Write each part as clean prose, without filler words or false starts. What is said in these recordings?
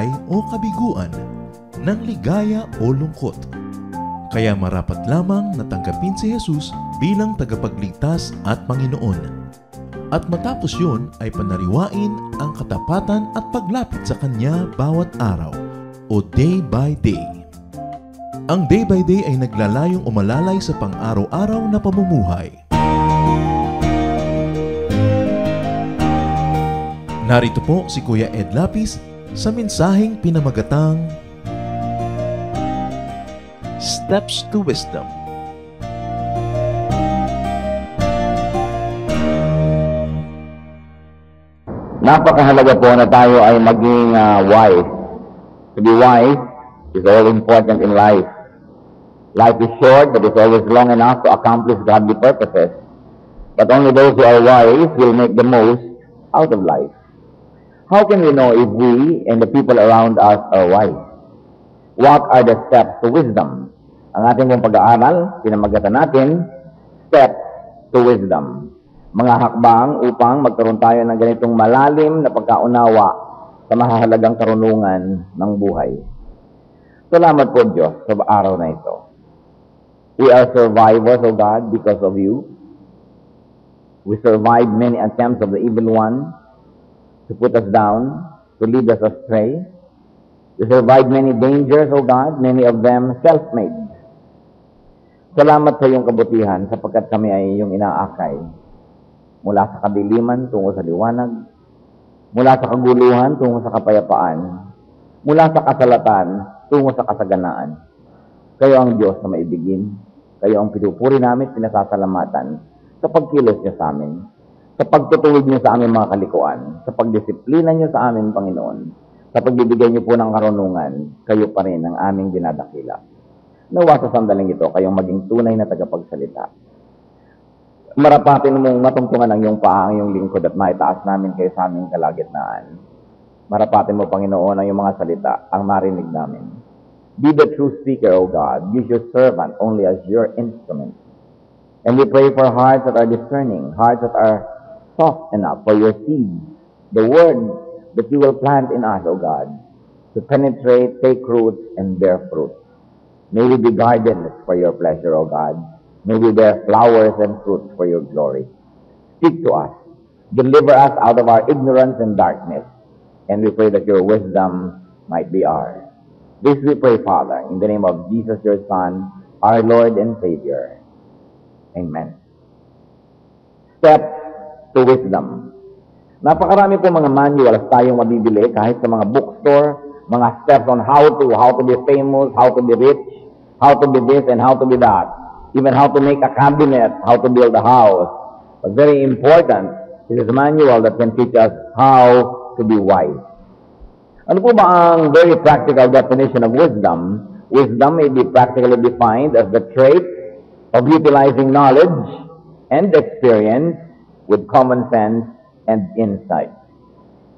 buhay o kabiguan, ng ligaya o lungkot. Kaya marapat lamang natanggapin si Jesus bilang tagapagligtas at Panginoon. At matapos yun ay panariwain ang katapatan at paglapit sa Kanya bawat araw o day by day. Ang day by day ay naglalayong umalalay sa pang-araw-araw na pamumuhay. Narito po si Kuya Ed Lapis sa mensaheng pinamagatang Steps to Wisdom. Napakahalaga po na tayo ay maging wise. To be wise is all important in life. Life is short, but it's always long enough to accomplish godly purposes. But only those who are wise will make the most out of life. How can we know if we and the people around us are wise? What are the steps to wisdom? Ang ating pong pag-aaral, pinamagatan natin, steps to wisdom. Mga hakbang upang magkaroon tayo ng ganitong malalim na pagkaunawa sa mahahalagang karunungan ng buhay. Salamat po Diyos sa araw na ito. We are survivors, O God, because of you. We survived many attempts of the evil one to put us down, to lead us astray. We survived many dangers, O God, many of them self-made. Salamat sa iyong kabutihan sapagkat kami ay iyong inaakay. Mula sa kadiliman tungo sa liwanag, mula sa kaguluhan tungo sa kapayapaan, mula sa kasalatan tungo sa kasaganaan. Kayo ang Diyos na maibigin. Kayo ang pinupuri namin, pinasasalamatan sa pagkilos niyo sa amin, sa pagtutuwid niyo sa aming mga kalikuan, sa pagdisiplina niyo sa amin, Panginoon, sa pagbibigay niyo po ng karunungan, kayo pa rin ang aming dinadakila. Nawa sa sandaling ito, kayong maging tunay na tagapagsalita. Marapatin mong matungtungan ang iyong paa, ang iyong lingkod at maitaas namin kayo sa aming kalagitnaan. Marapatin mo, Panginoon, ang iyong mga salita, ang marinig namin. Be the true speaker, O God. Use your servant only as your instrument. And we pray for hearts that are discerning, hearts that are soft enough for your seed, the word that you will plant in us, O God, to penetrate, take root, and bear fruit. May we be gardens for your pleasure, O God. May we bear flowers and fruits for your glory. Speak to us. Deliver us out of our ignorance and darkness. And we pray that your wisdom might be ours. This we pray, Father, in the name of Jesus, your Son, our Lord and Savior. Amen. Steps to wisdom. Napakarami po mga manuals tayong mabibili kahit sa mga bookstore, mga steps on how to be famous, how to be rich, how to be this and how to be that. Even how to make a cabinet, how to build a house. But very important, it is a manual that can teach us how to be wise. Ano po ba ang very practical definition of wisdom? Wisdom may be practically defined as the trait of utilizing knowledge and experience with common sense and insight.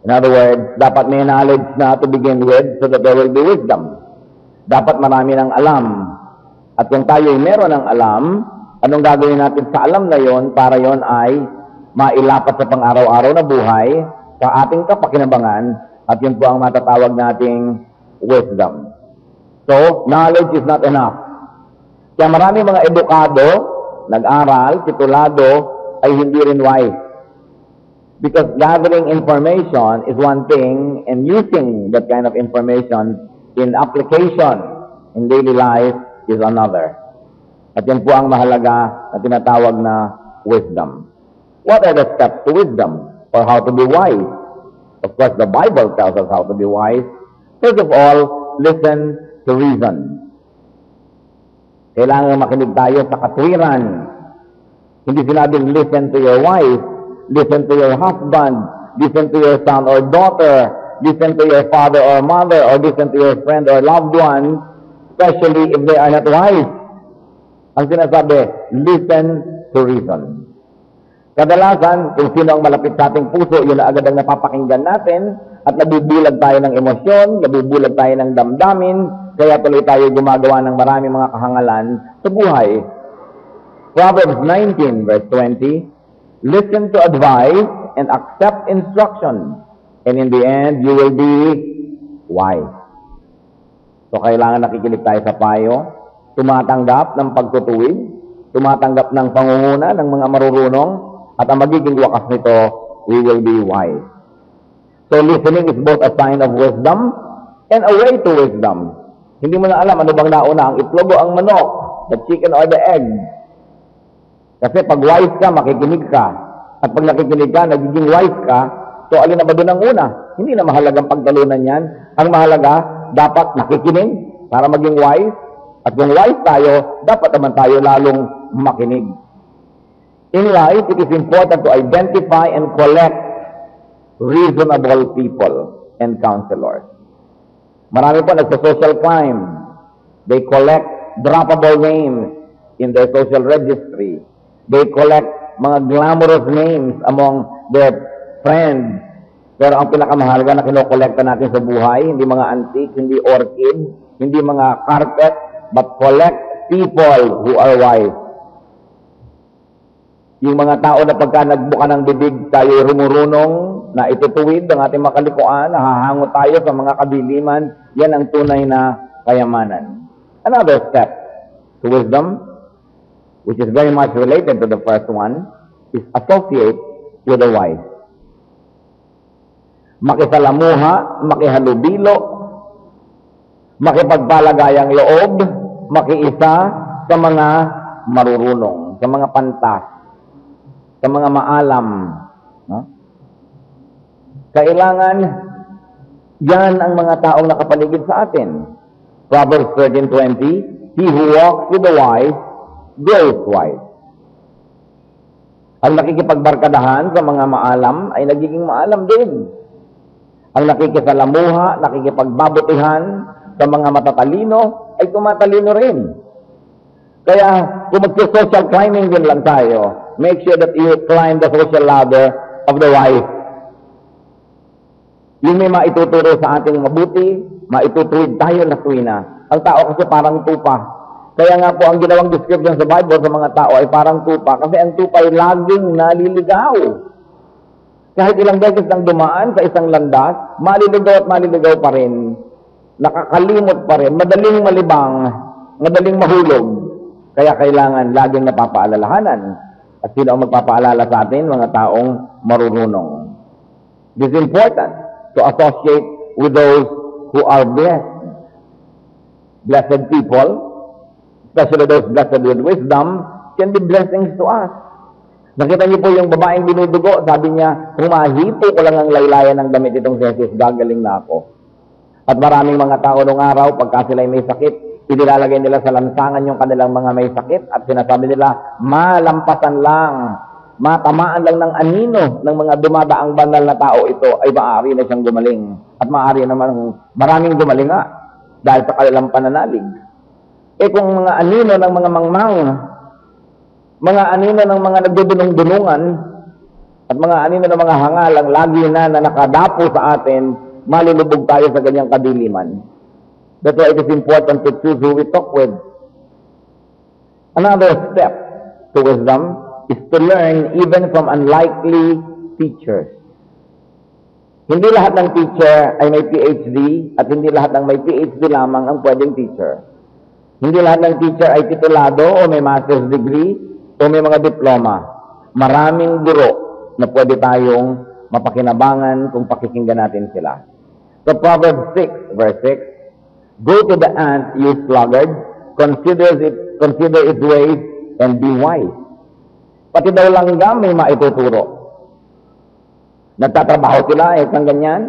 In other words, dapat may knowledge na to begin with so that there will be wisdom. Dapat marami ng alam. At kung tayo ay meron ng alam, anong gagawin natin sa alam na yon para yon ay mailapat sa pang-araw-araw na buhay sa ating kapakinabangan at yun po ang matatawag nating wisdom. So, knowledge is not enough. Kaya marami mga edukado, nag-aral, titulado, ay hindi rin wise. Because gathering information is one thing and using that kind of information in application in daily life is another. At yan po ang mahalaga na tinatawag na wisdom. What are the steps to wisdom or how to be wise? Of course, the Bible tells us how to be wise. First of all, listen to reason. Kailangan makinig tayo sa katwiran. Hindi sinabing listen to your wife, listen to your husband, listen to your son or daughter, listen to your father or mother, or listen to your friend or loved one, especially if they are not wise. Ang sinasabi, listen to reason. Kadalasan, kung sino ang malapit sa ating puso, yun na agad ang napapakinggan natin, at nabubulag tayo ng emosyon, nabubulag tayo ng damdamin, kaya tuloy tayo gumagawa ng maraming mga kahangalan sa buhay. Proverbs 19, verse 20, listen to advice and accept instruction, and in the end, you will be wise. So, kailangan nakikinig tayo sa payo, tumatanggap ng pagtutuwid, tumatanggap ng pangunguna ng mga marurunong, at ang magiging wakas nito, we will be wise. So, listening is both a sign of wisdom and a way to wisdom. Hindi mo na alam ano bang nauna, ang itlog o ang manok, the chicken or the egg. Kasi pag wise ka, makikinig ka. At pag nakikinig ka, nagiging wise ka, so alin na ba doon ang una? Hindi na mahalagang pagtalunan yan. Ang mahalaga, dapat nakikinig para maging wise. At kung wise tayo, dapat naman tayo lalong makinig. In life, it is important to identify and collect reasonable people and counselors. Marami po nagsa-social crime. They collect droppable names in their social registry. They collect mga glamorous names among their friends. Pero ang pinakamahalaga na kinokolekta natin sa buhay, hindi mga antique, hindi orchid, hindi mga carpet, but collect people who are wise. Yung mga tao na pagka nagbuka ng bibig, tayo rumurunong, na itutuwid ang ating makalikuan, nahahango tayo sa mga kabiliman, yan ang tunay na kayamanan. Another step to wisdom, which is very much related to the first one, is associate with the wise. Makisalamuha, makihalubilo, makipagpalagayang loob, makiisa sa mga marurunong, sa mga pantas, sa mga maalam. No? Kailangan yan ang mga taong nakapaligid sa atin. Proverbs 13:20, he who walks with the wise grows wise. Ang nakikipagbarkadahan sa mga maalam ay nagiging maalam din. Ang nakikisalamuha, nakikipagbabutihan sa mga matatalino ay tumatalino rin. Kaya kung mag-social climbing din lang tayo, make sure that you climb the social ladder of the wise. Yung may maituturo sa ating mabuti, maitutuwid tayo na tuwina. Ang tao kasi parang tupa. Kaya nga po ang ginawang description sa Bible sa mga tao ay parang tupa. Kasi ang tupa ay laging naliligaw. Kahit ilang beses nang dumaan sa isang landas, maliligaw at maliligaw pa rin. Nakakalimot pa rin. Madaling malibang. Madaling mahulog. Kaya kailangan laging napapaalalahanan. At sino ang magpapaalala sa atin? Mga taong marurunong. It is important to associate with those who are blessed. Blessed people, especially those blessed with wisdom, can be blessings to us. Nakita niyo po yung babaeng binudugo, sabi niya, humahipo ko lang ang laylayan ng damit itong si Jesus, gagaling na ako. At maraming mga tao nung araw, pagka sila may sakit, inilalagay nila sa lansangan yung kanilang mga may sakit at sinasabi nila, malampasan lang, matamaan lang ng anino ng mga dumadaang banal na tao ito ay maaari na siyang gumaling. At maaari naman maraming gumaling nga dahil sa kanilang pananalig. Eh kung mga anino ng mga mangmang, mga anino ng mga nagdudunong-dunungan, at mga anino ng mga hangal ang lagi na nakadapo sa atin, malulubog tayo sa ganyang kadiliman. That's why it is important to choose who we talk with. Another step to wisdom is to learn even from unlikely teachers. Hindi lahat ng teacher ay may PhD at hindi lahat ng may PhD lamang ang pwedeng teacher. Hindi lahat ng teacher ay titulado o may master's degree o may mga diploma. Maraming guro na pwede tayong mapakinabangan kung pakikinggan natin sila. So Proverbs 6 verse 6, go to the ant, you sluggard, consider its ways and be wise. Pati daw langgam may maituturo. Nagtatrabaho sila, isang ganyan.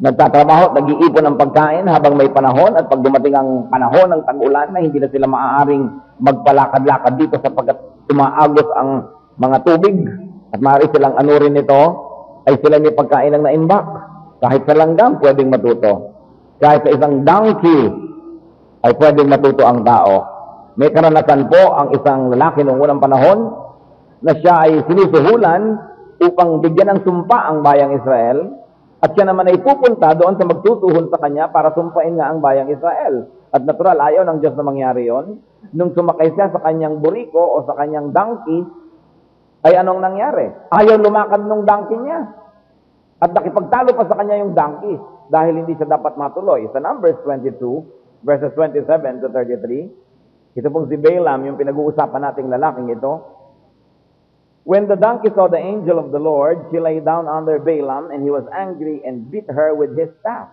Nagtatrabaho, nag-iipon ng pagkain habang may panahon at pag dumating ang panahon ng tag-ulan na hindi na sila maaaring magpalakad-lakad dito sapagkat tumaagos ang mga tubig at maaari silang anurin nito ay sila may pagkain ng naimbak. Kahit sa langgam, pwedeng matuto. Kahit sa isang donkey ay pwedeng matuto ang tao. May karanasan po ang isang lalaki noong unang panahon na siya ay sinusuhulan upang bigyan ng sumpa ang bayang Israel at siya naman ay pupunta doon sa magtutuhon sa kanya para sumpain nga ang bayang Israel. At natural, ayaw ng Diyos na mangyari yon. Nung sumakay siya sa kanyang buriko o sa kanyang donkey, ay anong nangyari? Ayaw lumakad ng donkey niya. At nakipagtalo pa sa kanya yung donkey dahil hindi siya dapat matuloy. Sa Numbers 22, verses 27 to 33, ito pong si Balaam, yung pinag-uusapan nating lalaking ito. When the donkey saw the angel of the Lord, she lay down under Balaam, and he was angry and beat her with his staff.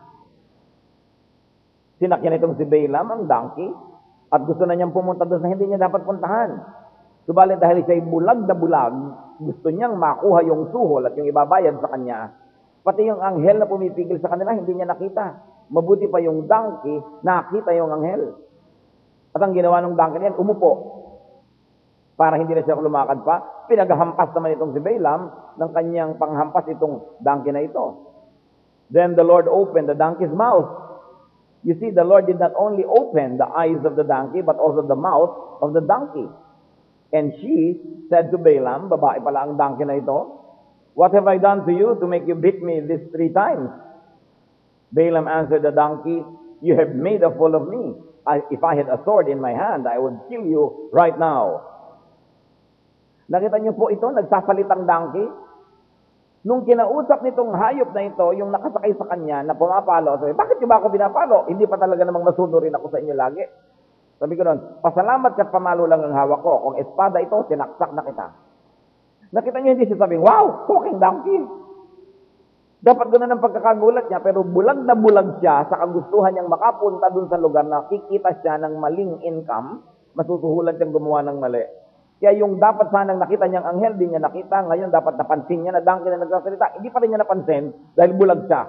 Sinakyan itong si Balaam ang donkey, at gusto na niyang pumunta doon sa hindi niya dapat puntahan. Subalit dahil siya'y bulag na bulag, gusto niyang makuha yung suhol at yung ibabayad sa kanya. Pati yung anghel na pumipigil sa kanila, hindi niya nakita. Mabuti pa yung donkey, nakita yung anghel. At ang ginawa ng donkey niyan, umupo. Para hindi na siya lumakad pa, pinaghampas naman itong si Balaam ng kanyang panghampas itong donkey na ito. Then the Lord opened the donkey's mouth. You see, the Lord did not only open the eyes of the donkey, but also the mouth of the donkey. And she said to Balaam, babae pala ang donkey na ito, "What have I done to you to make you beat me these 3 times? Balaam answered the donkey, "You have made a fool of me. If I had a sword in my hand, I would kill you right now." Nakita niyo po ito, nagsasalitang donkey. Nung kinausap nitong hayop na ito, yung nakasakay sa kanya na pumapalo, sabi, "Bakit niyo ba ako pinapalo? Hindi pa talaga namang masunurin ako sa inyo lagi." Sabi ko noon, "Pasalamat ka, pamalo lang ang hawak ko. Kung espada ito, sinaksak na kita." Nakita niyo, hindi siya sabing, "Wow, talking donkey." Dapat ganoon ang pagkakagulat niya, pero bulag na bulag siya sa kagustuhan niyang makapunta dun sa lugar na kikita siya ng maling income, masusuhulan siyang gumawa ng mali. Kaya yung dapat sanang nakita niyang anghel, di niya nakita. Ngayon dapat napansin niya na donkey na nagsasalita. Hindi pa rin niya napansin dahil bulag siya.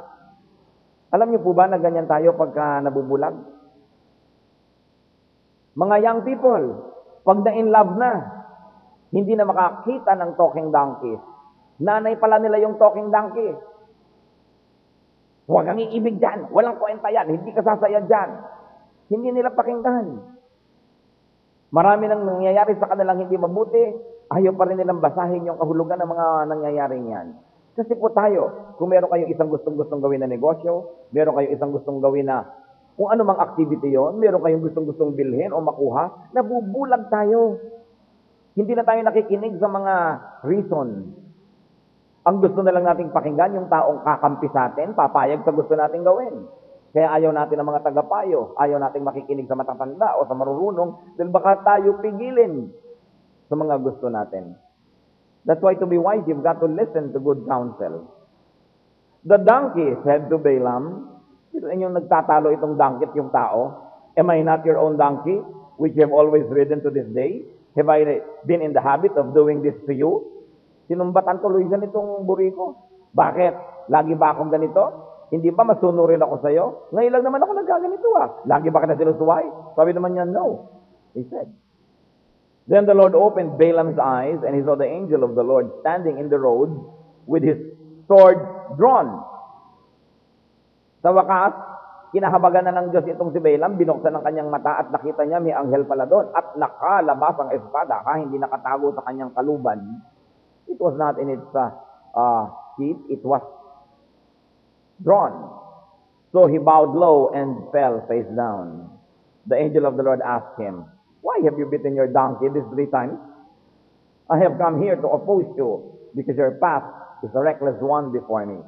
Alam niyo po ba na ganyan tayo pagka nabubulag? Mga young people, pag na-in love na, hindi na makakita ng talking donkey. Nanay pala nila yung talking donkey. Huwag kang iibig dyan. Walang kwenta yan. Hindi ka sasaya dyan. Hindi nila pakinggan. Marami nang nangyayari sa kanilang hindi mabuti, ayaw pa rin nilang basahin yung kahulugan ng mga nangyayaring yan. Kasi po tayo, kung meron kayong isang gustong-gustong gawin na negosyo, meron kayong isang gustong gawin na kung ano mang activity yon, meron kayong gustong-gustong bilhin o makuha, nabubulag tayo. Hindi na tayo nakikinig sa mga reason. Ang gusto na lang nating pakinggan, yung taong kakampi sa atin, papayag sa gusto nating gawin. Kaya ayaw natin ng mga tagapayo, ayaw nating makikinig sa matatanda o sa marurunong, dahil baka tayo pigilin sa mga gusto natin. That's why to be wise, you've got to listen to good counsel. The donkey said to Balaam, yung nagtatalo itong donkey at yung tao, "Am I not your own donkey, which you have always ridden to this day? Have I been in the habit of doing this to you?" Sinumbatan tuloy siya nitong buri ko. "Bakit? Lagi ba akong ganito? Hindi ba masunurin ako sa'yo? Ngayon lang naman ako nagkaganito ah. Lagi ba ka na sinusuway?" Sabi naman niya, "No," he said. Then the Lord opened Balaam's eyes, and he saw the angel of the Lord standing in the road with his sword drawn. Sa wakas, kinahabagan na ng Diyos itong si Balaam, binuksan ng kanyang mata at nakita niya may anghel pala doon at nakalabas ang espada, hindi nakatago sa kanyang kaluban. It was not in its sheath, it was drawn. So he bowed low and fell face down. The angel of the Lord asked him, "Why have you bitten your donkey these 3 times? I have come here to oppose you, because your path is a reckless one before me.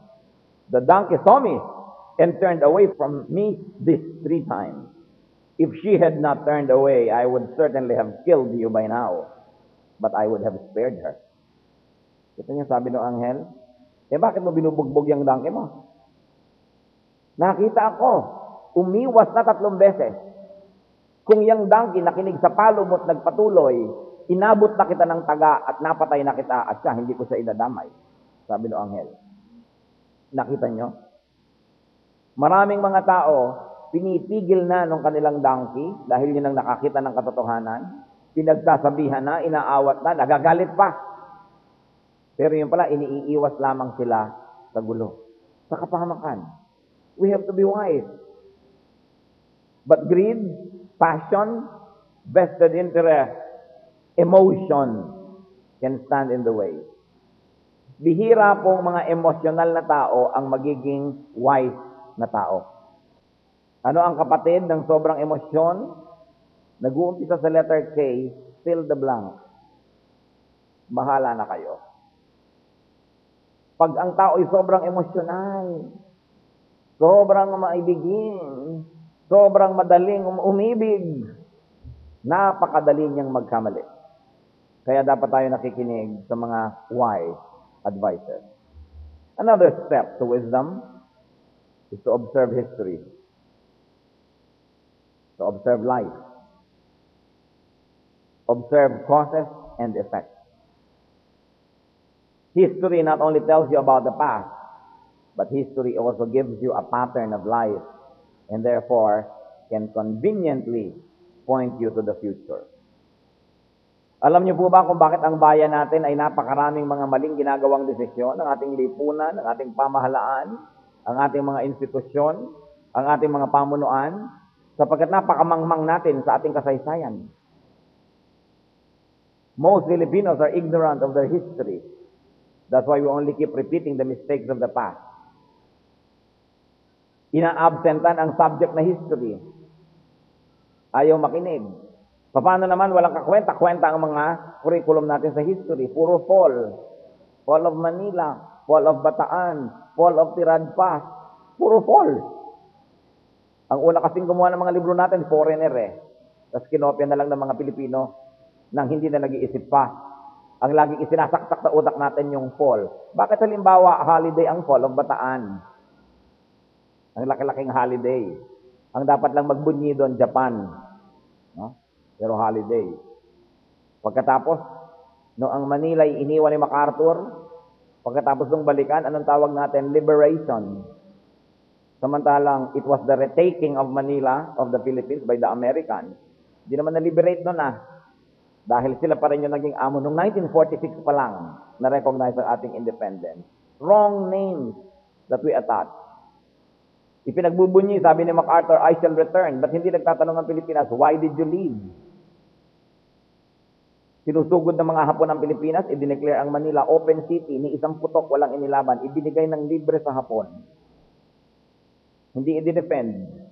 The donkey saw me and turned away from me these 3 times. If she had not turned away, I would certainly have killed you by now, but I would have spared her." Ito niya sabi ng anghel, bakit mo binubugbog yung donkey mo? "Nakita ako, umiwas na 3 beses. Kung yung donkey nakinig sa palo mo at nagpatuloy, inabot na kita ng taga at napatay na kita at siya, hindi ko siya idadamay." Sabi ng anghel. Nakita nyo? Maraming mga tao, pinipigil na ng kanilang donkey dahil yun ang nakakita ng katotohanan. Pinagsasabihan na, inaawat na, nagagalit pa. Pero yun pala, iniiwas lamang sila sa gulo, sa kapahamakan. We have to be wise. But greed, passion, vested interest, emotion can stand in the way. Bihira pong mga emosyonal na tao ang magiging wise na tao. Ano ang kapatid ng sobrang emosyon? Nag-uumpisa sa letter K, fill the blank. Bahala na kayo. Pag ang tao ay sobrang emosyonal, sobrang maibigin, sobrang madaling umibig, napakadali niyang magkamali. Kaya dapat tayo nakikinig sa mga wise advices. Another step to wisdom is to observe history, to observe life, observe causes and effects. History not only tells you about the past, but history also gives you a pattern of life and therefore can conveniently point you to the future. Alam niyo po ba kung bakit ang bayan natin ay napakaraming mga maling ginagawang desisyon, ang ating lipunan, ang ating pamahalaan, ang ating mga institusyon, ang ating mga pamunuan, sapagkat napakamangmang natin sa ating kasaysayan. Most Filipinos are ignorant of their history. That's why we only keep repeating the mistakes of the past. Ina-absentan ang subject na history. Ayaw makinig. Paano naman walang kakwenta-kwenta ang mga curriculum natin sa history? Puro fall. Fall of Manila, fall of Bataan, fall of Tirad Pass. Puro fall. Ang una kasing gumawa ng mga libro natin, foreigner eh. Tapos kinopya na lang ng mga Pilipino nang hindi na nag-iisip pa. Ang laging isinasaksak sa utak natin yung fall. Bakit halimbawa holiday ang fall of Bataan? Ang laki-laking holiday. Ang dapat lang magbunyi doon, Japan. No? Pero holiday. Pagkatapos, no ang Manila ay iniwan ni MacArthur, pagkatapos nung balikan, anong tawag natin? Liberation. Samantalang, it was the retaking of Manila, of the Philippines, by the Americans. Hindi naman na-liberate noon Dahil sila pa rin yung naging amo. Noong 1946 pa lang, na-recognize ang ating independence. Wrong names that we attach. Ipinagbubunyi, sabi ni MacArthur, I shall return. But hindi nagtatanong ang Pilipinas, why did you leave? Sinusugod ng mga Hapon ng Pilipinas, i-declare ang Manila open city, ni isang putok walang inilaban, ibinigay ng libre sa Hapon. Hindi i-defend.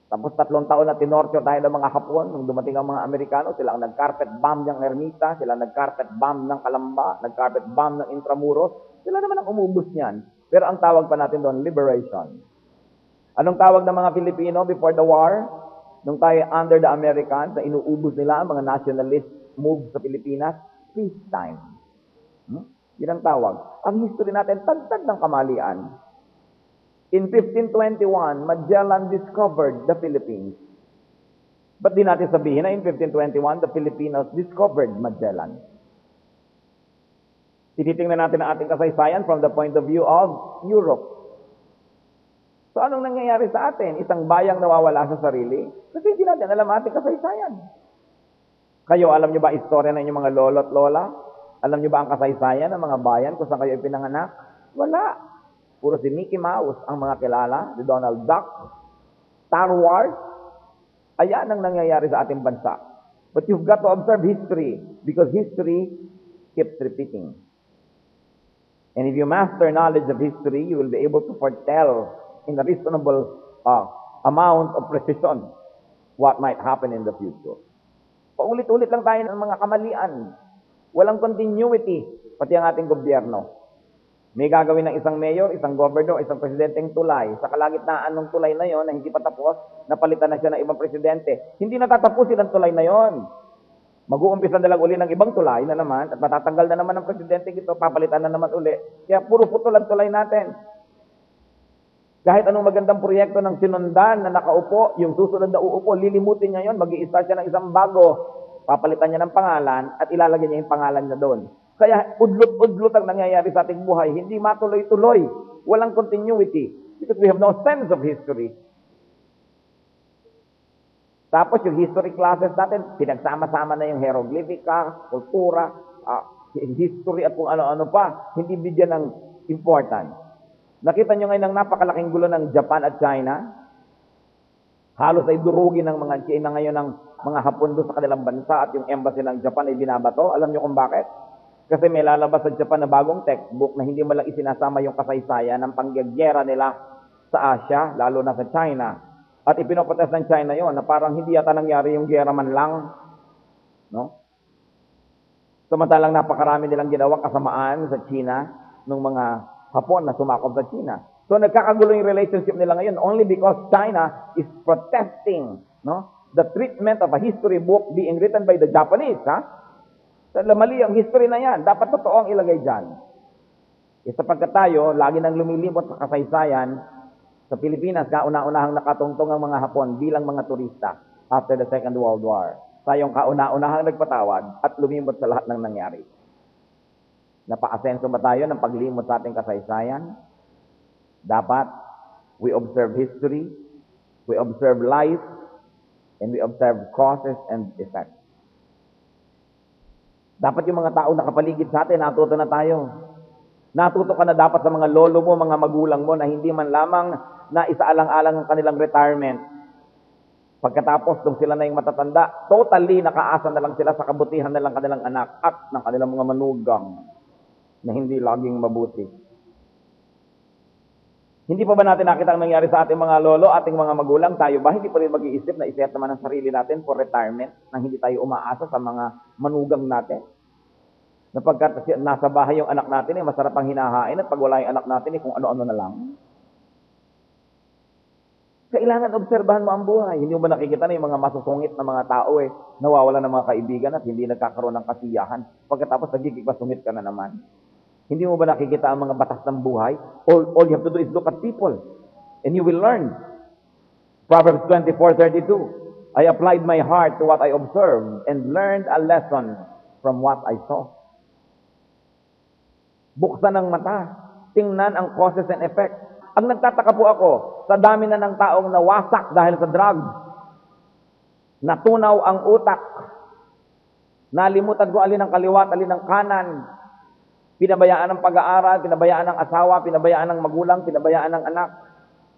Tapos 3 taon na tinorture tayo ng mga Hapon, nung dumating ang mga Amerikano, sila ang nag-carpet bomb ng Ermita, sila ang nag-carpet bomb ng Calamba, nag-carpet bomb ng Intramuros, sila naman ang umubos niyan. Pero ang tawag pa natin doon, liberation. Anong tawag ng mga Pilipino before the war? Nung tayo under the Americans, na inuubos nila ang mga nationalist moves sa Pilipinas, peacetime. Yun ang tawag. Ang history natin, tagtag ng kamalian. In 1521, Magellan discovered the Philippines. Ba't di natin sabihin na in 1521, the Filipinos discovered Magellan? Tinitingnan natin ang ating kasaysayan from the point of view of Europe. So anong nangyayari sa atin? Isang bayang nawawala sa sarili? Kasi hindi natin alam ating kasaysayan. Kayo, alam nyo ba istorya ng inyong mga lolo at lola? Alam nyo ba ang kasaysayan ng mga bayan kung saan kayo ipinanganak? Wala. Puro si Mickey Mouse ang mga kilala, si Donald Duck, Star Wars. Ayan ang nangyayari sa ating bansa. But you've got to observe history because history keeps repeating. And if you master knowledge of history, you will be able to foretell in a reasonable amount of precision what might happen in the future. Paulit-ulit lang tayo ng mga kamalian. Walang continuity, pati ang ating gobyerno. May gagawin ng isang mayor, isang governor, isang presidenteng tulay. Sa kalagitnaan ng tulay na yon na hindi pa tapos, napalitan na siya ng ibang presidente. Hindi natatapusin ang tulay na yon. Mag-uumpisa na lang uli ng ibang tulay na naman, at matatanggal na naman ng presidente ito, papalitan na naman uli. Kaya puro putol ang tulay natin. Kahit anong magandang proyekto ng sinundan na nakaupo, yung susunod na uupo, lilimutin niya yon, mag-i-start siya ng isang bago. Papalitan niya ng pangalan at ilalagay niya yung pangalan niya doon. Kaya udlot-udlot ang nangyayari sa ating buhay. Hindi matuloy-tuloy. Walang continuity. Because we have no sense of history. Tapos yung history classes natin, pinagsama-sama na yung hieroglyphika, kultura, history at kung ano-ano pa. Hindi bigyan ng important. Nakita nyo ngayon ang napakalaking gulo ng Japan at China. Halos ay durugin ng mga China ngayon ng mga Hapon doon sa kanilang bansa at yung embassy ng Japan ay binabato. Alam nyo kung bakit? Kasi may lalabas sa Japan na bagong textbook na hindi mo lang isinasama yung kasaysayan ng panggyagera nila sa Asia, lalo na sa China. At ipinoprotest ng China yon na parang hindi yata nangyari yung gera man lang. No? Samantalang napakarami nilang ginawang kasamaan sa China ng mga Hapon na sumakop sa China. So nagkakagulo yung relationship nila ngayon only because China is protesting, no, the treatment of a history book being written by the Japanese, ha? So, mali ang history na yan. Dapat totoo ang ilagay dyan. Sapagkat tayo, lagi nang lumilimot sa kasaysayan, sa Pilipinas, kauna-unahang nakatungtong ang mga Hapon bilang mga turista after the Second World War. Tayong kauna-unahang nagpatawad at lumimot sa lahat ng nangyari. Napaasenso ba tayo ng paglimot sa ating kasaysayan? Dapat, we observe history, we observe life, and we observe causes and effects. Dapat yung mga tao nakapaligid sa atin, natuto na tayo. Natuto ka na dapat sa mga lolo mo, mga magulang mo, na hindi man lamang na isaalang-alang ang kanilang retirement. Pagkatapos, nung sila na yung matatanda, totally nakaasa na lang sila sa kabutihan na lang kanilang anak at ng kanilang mga manugang na hindi laging mabuti. Hindi pa ba natin nakita ang nangyari sa ating mga lolo, ating mga magulang? Tayo ba hindi pa rin mag-iisip na iset naman ang sarili natin for retirement nang hindi tayo umaasa sa mga manugang natin? Na pagkat nasa bahay yung anak natin, masarap ang hinahain at pag wala yung anak natin, kung ano-ano na lang. Kailangan obserbahan mo ang buhay. Hindi mo ba nakikita na yung mga masusungit na mga tao nawawala ng mga kaibigan at hindi nagkakaroon ng kasiyahan. Pagkatapos nagiging masungit ka na naman. Hindi mo ba nakikita ang mga batas ng buhay? All you have to do is look at people. And you will learn. Proverbs 24:32. I applied my heart to what I observed and learned a lesson from what I saw. Buksan ang mata. Tingnan ang causes and effects. Ang nagtataka po ako, sa dami na ng taong nawasak dahil sa drugs, natunaw ang utak, nalimutan ko alin ang kaliwa at alin ang kanan, pinabayaan ng pag-aaral, pinabayaan ng asawa, pinabayaan ng magulang, pinabayaan ng anak,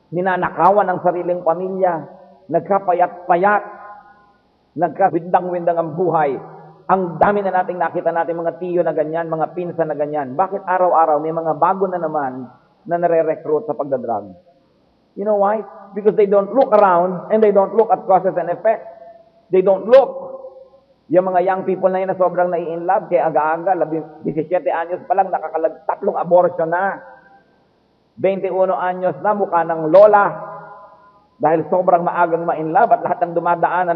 ninanakawan ng sariling pamilya, nagkapayat-payat, nagkawindang-windang ang buhay. Ang dami na nating nakita natin mga tiyo na ganyan, mga pinsan na ganyan. Bakit araw-araw may mga bago na naman na nare-recruit sa pagdadrug? You know why? Because they don't look around and they don't look at causes and effects. They don't look. Yung mga young people na yun na sobrang nai-inlove, kaya aga-aga, 17 anyos pa lang, nakakalag-3 abortion na. 21 anyos na, mukha ng lola. Dahil sobrang maagang ma-inlove at lahat ng dumadaan na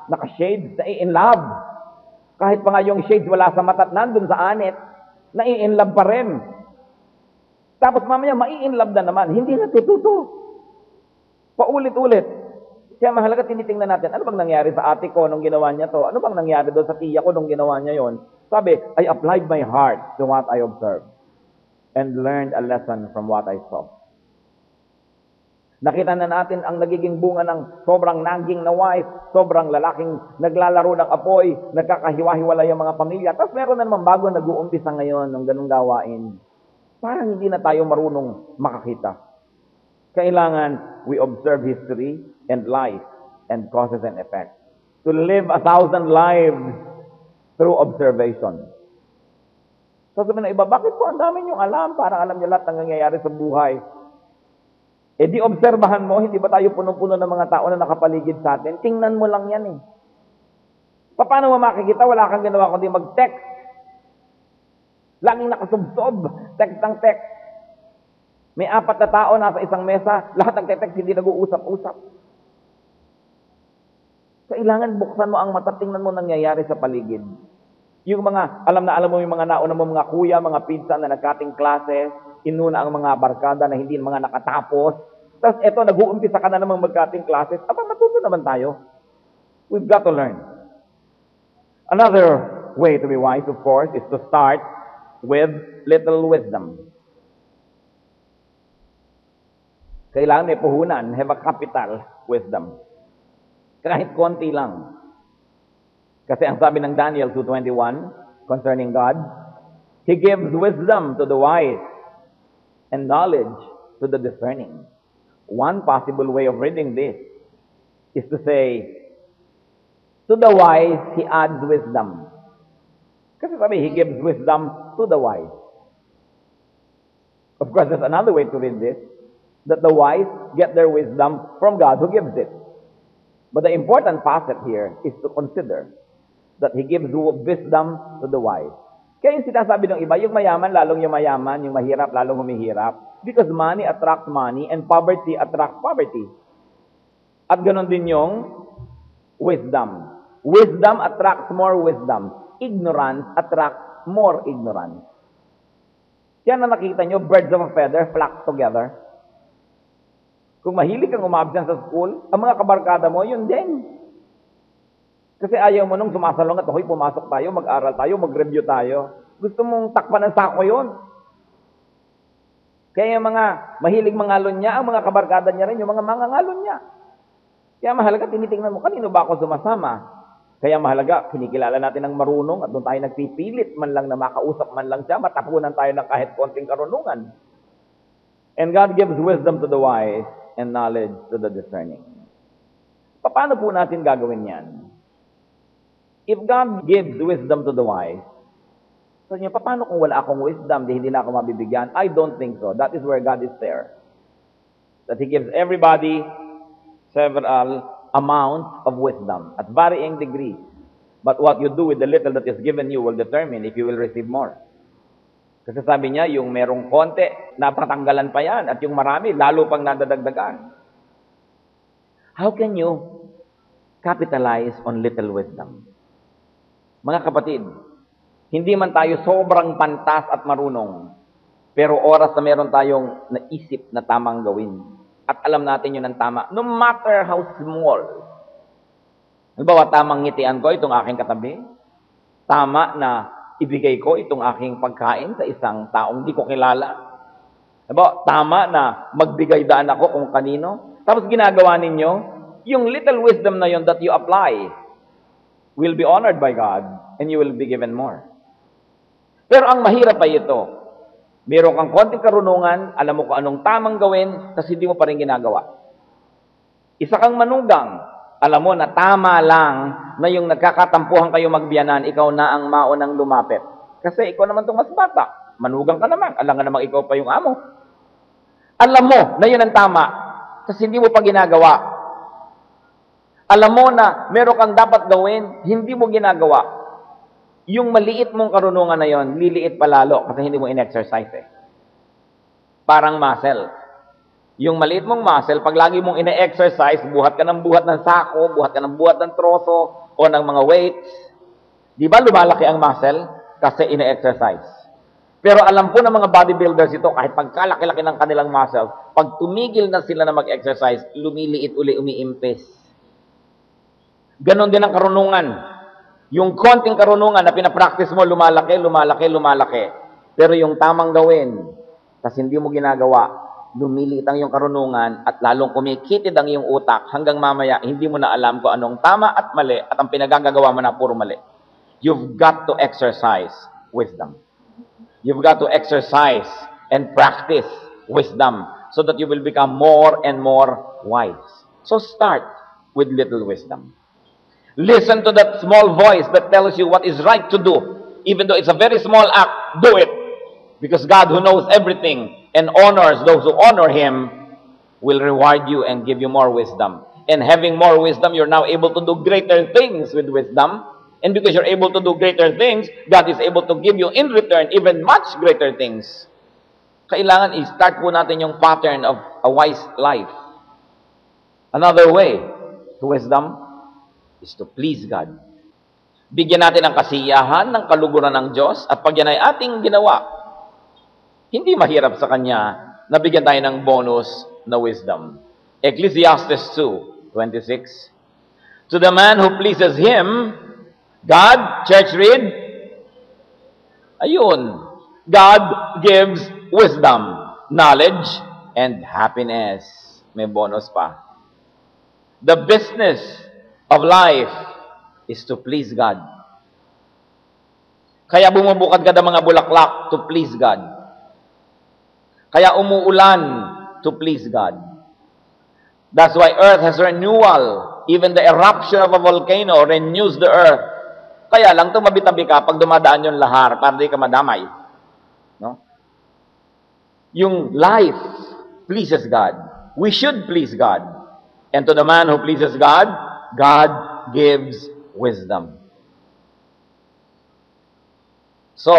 naka-shades, nai-inlove. Kahit pa nga yung shades wala sa mata at nandun sa anit, nai-inlove pa rin. Tapos mamaya, mai-inlove na naman. Hindi natututo. Paulit-ulit. Kaya mahalaga tinitingnan natin, ano bang nangyari sa ate ko nung ginawa niya to? Ano bang nangyari doon sa tiya ko nung ginawa niya yon? Sabi, I applied my heart to what I observed and learned a lesson from what I saw. Nakita na natin ang nagiging bunga ng sobrang naging na wife, sobrang lalaking naglalaro ng apoy, nagkakahiwa-hiwala yung mga pamilya. Tapos meron na naman bago nag-uumpisa ngayon ng ganung gawain. Parang hindi na tayo marunong makakita. Kailangan we observe history and life and causes and effects. To live 1,000 lives through observation. So sabi na iba, bakit po ang dami niyong alam? Parang alam niyo lahat ng nangyayari sa buhay. Eh di obserbahan mo, hindi ba tayo punong-puno ng mga tao na nakapaligid sa atin? Tingnan mo lang yan Paano mo makikita? Wala kang ginawa kundi mag-text. Laging nakasubsob. Text ang text. May 4 na tao nasa isang mesa, lahat nagte-text, hindi nag-uusap-usap. Kailangan buksan mo ang mata, tingnan mo nangyayari sa paligid. Yung mga, alam mo yung mga nauna mo, mga kuya, mga pinsan na nagkating klase, inuna ang mga barkada na hindi mga nakatapos. Tapos eto, nag-uumpisa ka na namang magkating classes. Matuto naman tayo. We've got to learn. Another way to be wise, of course, is to start with little wisdom. Kailangan may puhunan, have a capital wisdom. Kahit konti lang. Kasi ang sabi ng Daniel 2:21 concerning God, He gives wisdom to the wise and knowledge to the discerning. One possible way of reading this is to say, to the wise, He adds wisdom. Kasi sabi, He gives wisdom to the wise. Of course, there's another way to read this, that the wise get their wisdom from God who gives it. But the important facet here is to consider that He gives wisdom to the wise. Kaya yung sinasabi ng iba, yung mayaman, lalong yung mayaman, yung mahirap, lalong humihirap. Because money attracts money and poverty attracts poverty. At ganon din yung wisdom. Wisdom attracts more wisdom. Ignorance attracts more ignorance. Kaya na nakita nyo, birds of a feather flock together. Kung mahilig kang umabsent sa school, ang mga kabarkada mo, yun din. Kasi ayaw mo nung sumasalong at ako'y pumasok tayo, mag-aral tayo, mag-review tayo. Gusto mong takpan ng sako yun. Kaya yung mga mahilig mangalon niya, ang mga kabarkada niya rin, yung mga mangangalon niya. Kaya mahalaga, tinitingnan mo, kanino ba ako sumasama? Kaya mahalaga, kinikilala natin ang marunong at doon tayo nagpipilit man lang na makausap man lang siya, matapunan tayo ng kahit konting karunungan. And God gives wisdom to the wise and knowledge to the discerning. Paano po natin gagawin yan? If God gives wisdom to the wise, so niyo, paano kung wala akong wisdom, hindi na ako mabibigyan? I don't think so. That is where God is there. That He gives everybody several amounts of wisdom at varying degrees. But what you do with the little that is given you will determine if you will receive more. Kasi sabi niya, yung merong konti, napatanggalan pa yan. At yung marami, lalo pang nadadagdagan. How can you capitalize on little wisdom? Mga kapatid, hindi man tayo sobrang pantas at marunong, pero oras na meron tayong naisip na tamang gawin. At alam natin yun ang tama, no matter how small. Halimbawa, tamang ngitian ko itong aking katabi. Tama na ibigay ko itong aking pagkain sa isang taong di ko kilala. Halimbawa, tama na magbigay daan ako kung kanino. Tapos ginagawa ninyo, yung little wisdom na yun that you apply will be honored by God and you will be given more. Pero ang mahirap ay ito. Meron kang konting karunungan, alam mo kung anong tamang gawin, tapos hindi mo pa rin ginagawa. Isa kang manugang, alam mo na tama lang na yung nagkakatampuhan kayo magbiyanan, ikaw na ang maunang lumapit. Kasi ikaw naman itong mas bata. Manugang ka naman, alam nga namang ikaw pa yung amo. Alam mo na yun ang tama, tapos hindi mo pa ginagawa. Alam mo na meron kang dapat gawin, hindi mo ginagawa. Yung maliit mong karunungan na yon, liliit palalo kasi hindi mo in-exercise eh. Parang muscle. Yung maliit mong muscle, pag lagi mong ine-exercise, buhat ka ng sako, buhat ka ng buhat ng troso, o ng mga weights, di ba lumalaki ang muscle? Kasi ine-exercise. Pero alam po ng mga bodybuilders ito, kahit pagkalaki-laki ng kanilang muscle, pag tumigil na sila na mag-exercise, lumiliit uli, umiimpis. Ganon din ang karunungan. Yung konting karunungan na pinapractice mo, lumalaki, lumalaki, lumalaki. Pero yung tamang gawin, tas hindi mo ginagawa, lumiliit ang iyong karunungan at lalong kumikitid ang iyong utak hanggang mamaya hindi mo na alam kung anong tama at mali at ang pinagagagawa mo na puro mali. You've got to exercise wisdom. You've got to exercise and practice wisdom so that you will become more and more wise. So start with little wisdom. Listen to that small voice that tells you what is right to do. Even though it's a very small act, do it. Because God, who knows everything and honors those who honor Him, will reward you and give you more wisdom. And having more wisdom, you're now able to do greater things with wisdom. And because you're able to do greater things, God is able to give you in return even much greater things. Kailangan i-start po natin yung pattern of a wise life. Another way to wisdom is to please God. Bigyan natin ng kasiyahan, ng kaluguran ng Diyos, at pag yan ay ating ginawa, hindi mahirap sa Kanya na bigyan tayo ng bonus na wisdom. Ecclesiastes 2:26. To the man who pleases Him, God, church read, ayun, God gives wisdom, knowledge, and happiness. May bonus pa. The business of life is to please God. Kaya bumubukad ka ng mga bulaklak to please God. Kaya umuulan to please God. That's why earth has renewal. Even the eruption of a volcano renews the earth. Kaya lang tumabitabi ka pag dumadaan yung lahar para di ka madamay. No? Yung life pleases God. We should please God. And to the man who pleases God, God gives wisdom. So,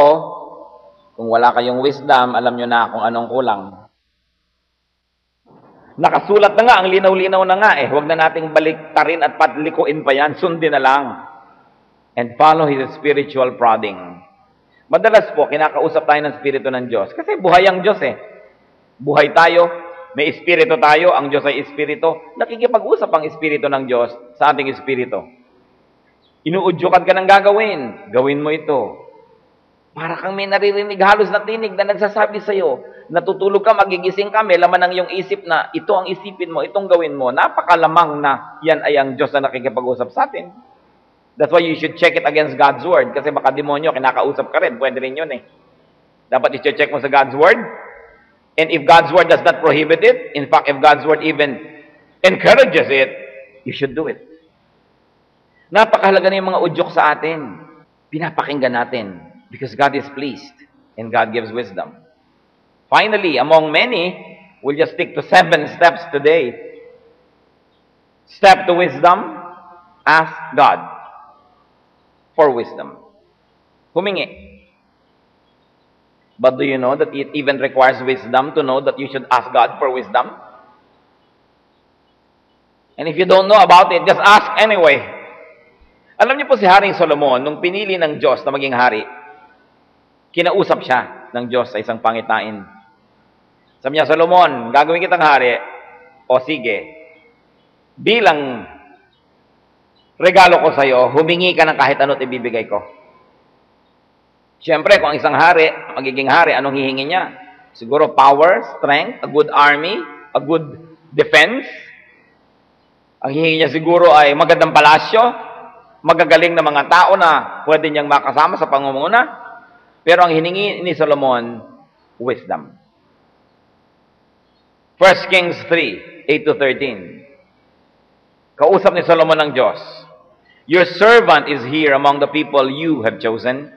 kung wala kayong wisdom, alam nyo na kung anong kulang. Nakasulat na nga, ang linaw-linaw na nga eh. Huwag na nating baliktarin at patlikuin pa yan. Sundin na lang. And follow His spiritual prodding. Madalas po, kinakausap tayo ng Espiritu ng Diyos. Kasi buhay ang Diyos eh. Buhay tayo, may Espiritu tayo, ang Diyos ay Espiritu. Nakikipag-usap ang Espiritu ng Diyos sa ating Espiritu. Inuudyokan ka ng gagawin. Gawin mo ito. Para kang may naririnig halos na tinig na nagsasabi sa'yo, natutulog ka, magigising ka, may laman ng iyong isip na ito ang isipin mo, itong gawin mo. Napakalamang na yan ay ang Diyos na nakikipag-usap sa atin. That's why you should check it against God's Word. Kasi baka demonyo, kinakausap ka rin. Pwede rin yun eh. Dapat i-check mo sa God's Word. And if God's Word does not prohibit it, in fact, if God's Word even encourages it, you should do it. Napakahalaga na yung mga udyok sa atin. Pinapakinggan natin. Because God is pleased and God gives wisdom. Finally, among many, we'll just stick to 7 steps today. Step to wisdom, ask God for wisdom. Humingi. But do you know that it even requires wisdom to know that you should ask God for wisdom? And if you don't know about it, just ask anyway. Alam niyo po si Haring Solomon, nung pinili ng Diyos na maging hari, kinausap siya ng Diyos sa isang pangitain. Sabi niya, Solomon, gagawin kitang hari. O sige, bilang regalo ko sa iyo, humingi ka ng kahit ano't ibibigay ko. Siyempre, kung ang isang hari, magiging hari, anong hihingi niya? Siguro power, strength, a good army, a good defense. Ang hihingi niya siguro ay magandang palasyo, magagaling na mga tao na pwede niyang makasama sa pangunguna. Pero ang hiningi ni Solomon, wisdom. 1 Kings 3, 8-13. Kausap ni Solomon ng Diyos, your servant is here among the people you have chosen,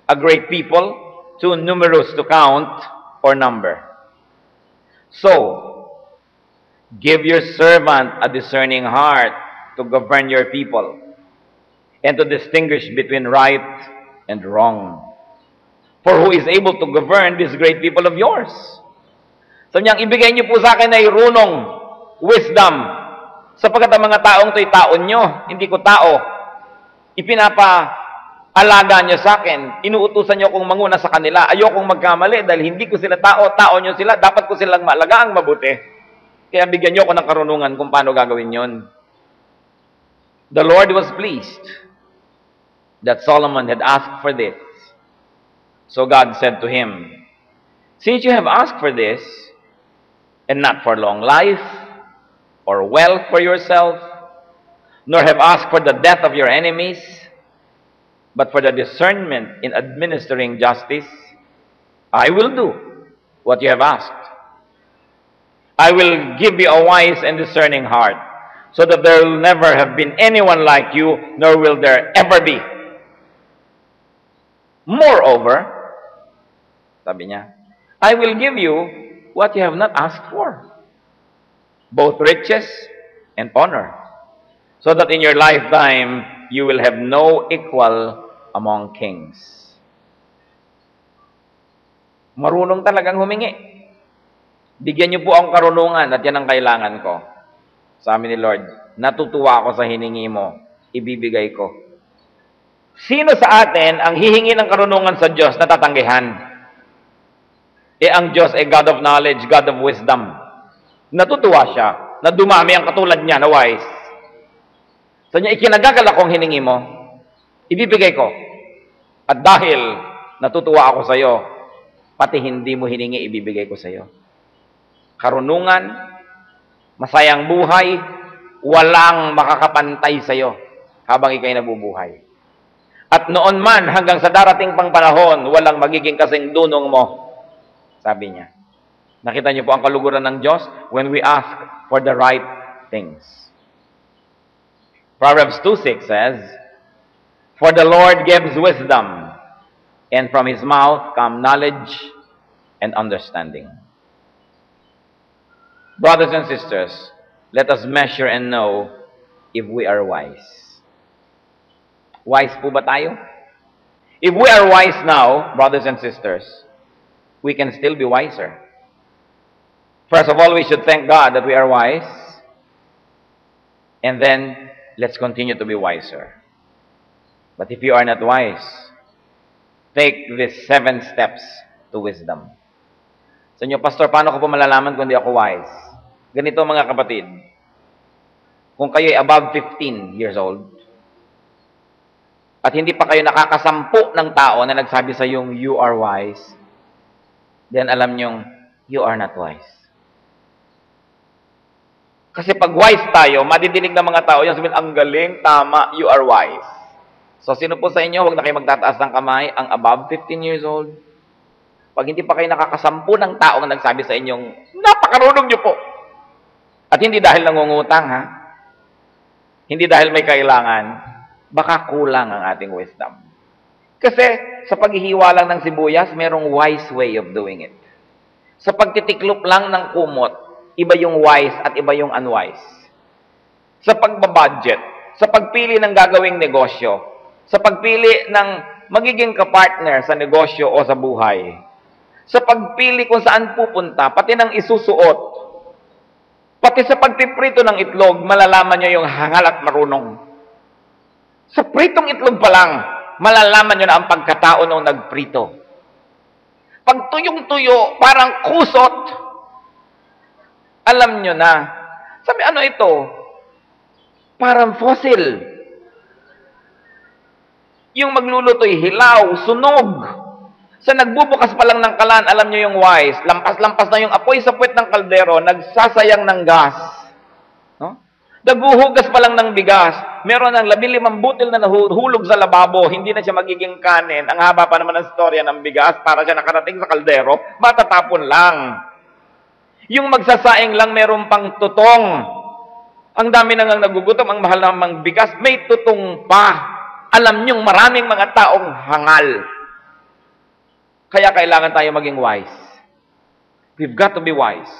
a great people, too numerous to count or number. So, give your servant a discerning heart to govern your people and to distinguish between right and wrong. For who is able to govern this great people of yours? Sabi niya, ibigay niyo po sa akin ay runong, wisdom, sapagkat ang mga taong ito'y taon niyo, hindi ko tao. Ipinapaalaga niyo sa akin, inuutusan niyo akong manguna sa kanila. Ayokong magkamali dahil hindi ko sila tao, tao niyo sila, dapat ko silang maalagaan mabuti. Kaya bigyan niyo ako ng karunungan kung paano gagawin yon. The Lord was pleased that Solomon had asked for this. So God said to him, since you have asked for this, and not for long life, or wealth for yourself, nor have asked for the death of your enemies, but for the discernment in administering justice, I will do what you have asked. I will give you a wise and discerning heart, so that there will never have been anyone like you, nor will there ever be. Moreover, sabi niya, I will give you what you have not asked for, both riches and honor, so that in your lifetime you will have no equal among kings. Marunong talagang humingi. Bigyan niyo po ang karunungan at yan ang kailangan ko. Sabi ni Lord, natutuwa ako sa hiningi mo, ibibigay ko. Sino sa atin ang hihingi ng karunungan sa Diyos na tatanggihan? Ang Diyos ay God of knowledge, God of wisdom. Natutuwa siya na dumami ang katulad niya na wise. So niya, ikinagagal akong hiningi mo, ibibigay ko. At dahil natutuwa ako sa iyo, pati hindi mo hiningi, ibibigay ko sa iyo. Karunungan, masayang buhay, walang makakapantay sa iyo habang ikay nabubuhay. At noon man, hanggang sa darating pang panahon, walang magiging kasing dunong mo. Sabi niya. Nakita niyo po ang kaluguran ng Diyos when we ask for the right things. Proverbs 2:6 says, for the Lord gives wisdom, and from His mouth come knowledge and understanding. Brothers and sisters, let us measure and know if we are wise. Wise po ba tayo? If we are wise now, brothers and sisters, we can still be wiser. First of all, we should thank God that we are wise. And then, let's continue to be wiser. But if you are not wise, take these 7 steps to wisdom. Sa inyo, Pastor, paano ko po malalaman kung di ako wise? Ganito mga kapatid, kung kayo ay above 15 years old, at hindi pa kayo nakakasampu ng tao na nagsabi sa yung you are wise, then alam nyong you are not wise. Kasi pag wise tayo, madidinig ng mga tao yan, sabihin, ang galing, tama, you are wise. So, sino po sa inyo, huwag na kayo magtataas ng kamay, ang above 15 years old, pag hindi pa kayo nakakasampu ng tao na nagsabi sa inyong, napakarunong nyo po. At hindi dahil nangungutang, ha? Hindi dahil may kailangan, baka kulang ang ating wisdom. Kasi sa paghihiwa lang ng sibuyas, merong wise way of doing it. Sa pagtitiklop lang ng kumot, iba yung wise at iba yung unwise. Sa pagbabudget, sa pagpili ng gagawing negosyo, sa pagpili ng magiging kapartner sa negosyo o sa buhay, sa pagpili kung saan pupunta, pati ng isusuot, pati sa pagpiprito ng itlog, malalaman nyo yung hangal at marunong. Sa pritong itlog pa lang, malalaman nyo na ang pagkatao nung nagprito. Pag tuyong-tuyo, parang kusot, alam nyo na. Sabi, ano ito? Parang fossil. Yung maglulutoy, hilaw, sunog. Sa nagbubukas pa lang ng kalan, alam nyo yung wise. Lampas-lampas na yung apoy sa puwet ng kaldero, nagsasayang ng gas. No? Naghuhugas pa lang ng bigas. Meron ng 15 butil na nahulog sa lababo. Hindi na siya magiging kanin. Ang haba pa naman ng storya ng bigas para siya nakarating sa kaldero, matatapon lang. Yung magsasaing lang meron pang tutong. Ang dami nang nagugutom, ang mahal namang bigas, may tutong pa. Alam niyong maraming mga taong hangal. Kaya kailangan tayo maging wise. We've got to be wise.